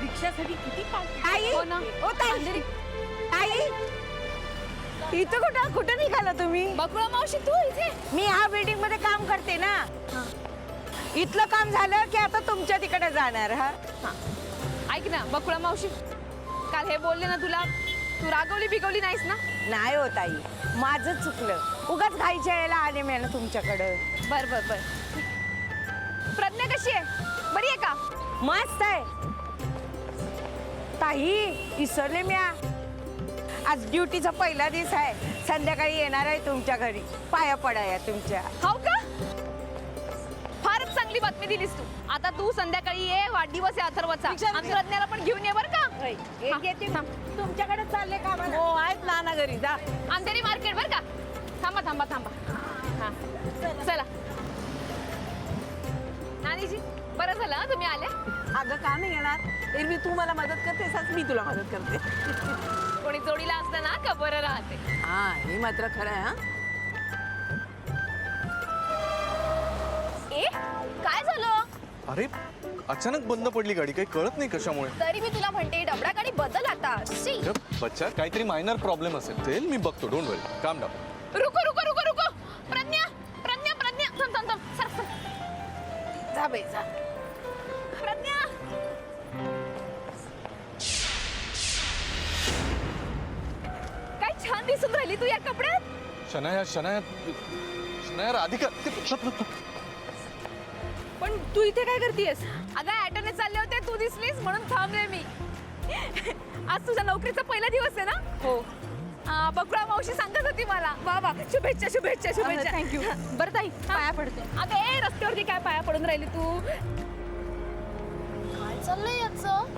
रिक्षासाठी किती ताई हो ना. ओ ताई ताई इथं कुठं निघाला तुम्ही? बकुळा मावशी तू इथे? मी ह्या बिल्डिंग मध्ये काम करते ना. इथलं काम झालं की आता तुमच्या तिकडे जाणार. हा ऐक ना बकुळा मावशी, काल हे बोलले ना तुला, तू रागवली बिगवली नाहीस ना? नाही हो ताई, माझं चुकलं. उगाच घाईच्या यायला आले मी ना तुमच्याकडं. बर बर बर. प्रज्ञा कशी आहे? बरी आहे का? मस्त आहे ताई. विसरले मी. आज ड्युटीचा पहिला दिवस आहे. संध्याकाळी येणार आहे तुमच्या घरी, पाया पडाया तुमच्या. हो का? फारच चांगली बातमी दिलीस तू. आता तू संध्याकाळी ये, वाढदिवस आहे अथर्वचा. आणि प्रज्ञाला पण घेऊन ये बर का? येते तुमच्याकडे चालले का? हो आहेत नाना घरी जा. अंधेरी मार्केट बर का? थांबा थांबा थांबा. हा चला. नानीजी बरं झालं हं तुम्ही आले. अगं का नाही येणार? एरवी तू मला मदत करतेस, मी तुला मदत करते. कोणी जोडीला असतं ना का बरं राहते. हा हे मात्र खरं आहे. हा ए काय झालं? अरे अचानक बंद पडली गाडी, काही कळत नाही कशामुळे. तरी मी तुला म्हणते डबडा गाडी बदल आता. शी. बच्चा काहीतरी मायनर प्रॉब्लेम असेल ते मी बघतो. डोंट वरी, काम डाऊन. रुको रुको रुको रुको. प्रज्ञा प्रज्ञा प्रज्ञा थांब थांब थांब. Sir sir. जा बाई जा. प्रज्ञा. काय छान दिसून राहिली तू या कपड्यात. शनाया शनाया शनाया राधिका पण तू इथे काय करतेस? अगं ॲटोने चालले होते, तू दिसलीस म्हणून थांबले मी. आज तुझा नोकरीचा पहिला दिवस आहे ना? हो. बकुळा मावशी सांगत होती मला. वा वा, शुभेच्छा शुभेच्छा शुभेच्छा. थँक्यू. बरं ताई पाया पडते. अगं ए रस्त्यावरती काय पाया पडून राहिली तू? काय चाललंय याचं?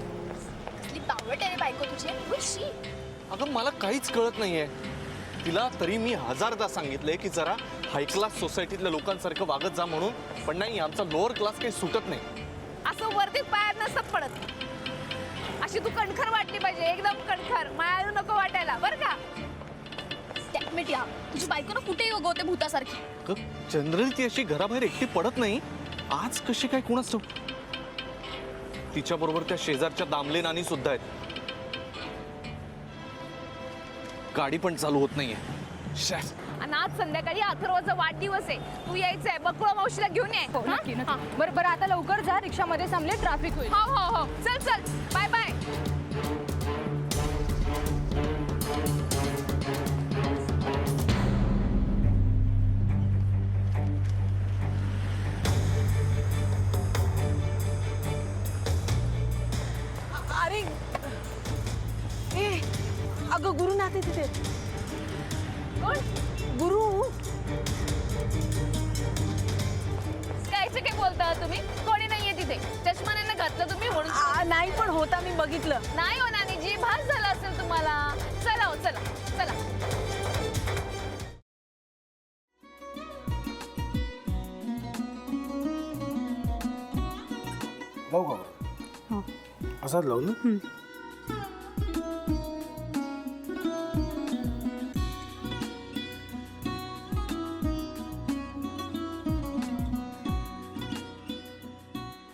कसली बावट आहे रे बायको तुझी. शी. अगं मला काहीच कळत नाहीये. तिला तरी मी हजारदा सांगितलंय की जरा हाय क्लास सोसायटीतल्या लोकांसारखं वागत जा म्हणून, पण नाही, आमचा लोअर क्लास काही सुटत नाही. असं वरती पायात नसत पडत. अशी तू कणखर वाटली पाहिजे, एकदम कणखर. मायाळू नको वाटायला बरं का? टॅकमेट या तुझी बायको ना कुठेही उगवते भूतासारखी. जनरली ती अशी घराबाहेर एकटी पडत नाही. आज कशी काय कोणाच ठाऊक. तिच्या बरोबर त्या शेजारच्या दामले नानी सुद्धा आहेत. गाडी पण चालू होत नाहीये. आणि आज संध्याकाळी अथर्वचा वाढदिवस आहे. तू यायचंय, बकुळा मावशीला घेऊन ये. बरं बरं आता लवकर जा, रिक्षामध्ये थांबले, ट्रॅफिक होईल. हो हो हो. चल चल, बाय बाय. अरे ए अगं गुरुनाथ आहे तिथे. कोण? गुरु. कायचे काय बोलता तुम्ही? कोणी नाहीये तिथे. चष्मा नाही ना घातला तुम्ही म्हणून. नाही पण होता, मी बघितलं. नाही हो नानीजी, भास झाला असेल तुम्हाला. चला हो चला चला. लावू का? असाच लावू ना.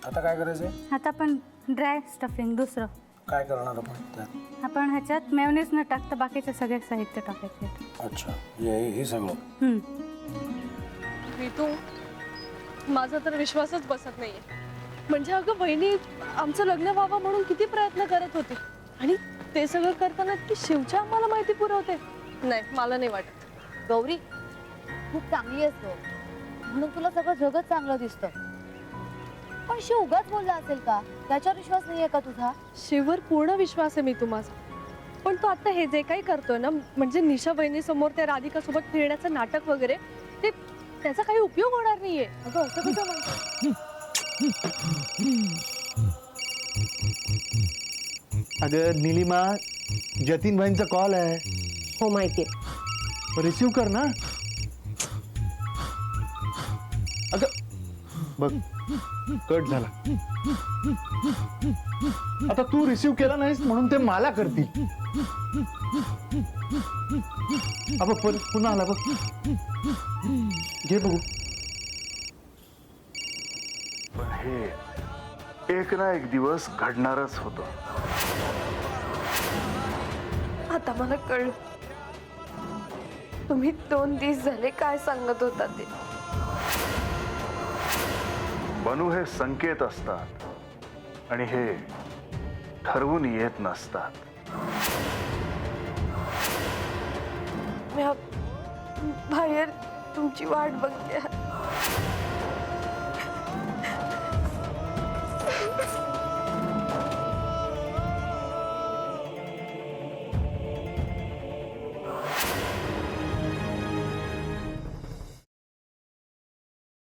आता काय करायचंय? आता आपण ड्राय स्टफिंग दुसरं काय करणार आपण त्यात? आपण ह्याच्यात मेयोनीज न टाकता बाकीचे सगळे साहित्य टाकायचे. अच्छा, हे सगळं. रितू, माझा तर विश्वासच बसत नाहीये. म्हणजे अगं बहिणी आमचं लग्न व्हावं म्हणून किती प्रयत्न करत होते, आणि ते सगळं करताना ती शिवच्या आम्हाला माहिती पुरवते. नाही, मला नाही वाटत. गौरी खूप चांगली आहेस गं, म्हणून तुला सगळं जगत चांगलं दिसतं. पण शिव उगाच बोलला असेल का? त्याच्यावर विश्वास नाहीये का तुझा? शिववर पूर्ण विश्वास आहे मी तुम्हाला. पण तो आता हे जे काही करतोय ना, म्हणजे निशा बहिणी समोर त्या राधिका सोबत फिरण्याचं नाटक वगैरे, ते त्याचा काही उपयोग होणार नाहीये. अगं असं कसं म्हणतो? अगं निलिमा, जतीन भाईंचा कॉल आहे. हो माहितीये. रिसीव कर ना. अगं बघ, कट झाला. आता तू रिसीव केला नाहीस म्हणून ते मला करतील. अबघ पुन्हा आला बघ. घे बघू. एक ना एक दिवस घडणारच होतं. आता मला कळलं तुम्ही 2 दिवस झाले काय सांगत होता ते. बनू हे संकेत असतात आणि हे ठरवून येत नसतात. मी बाहेर तुमची वाट बघते.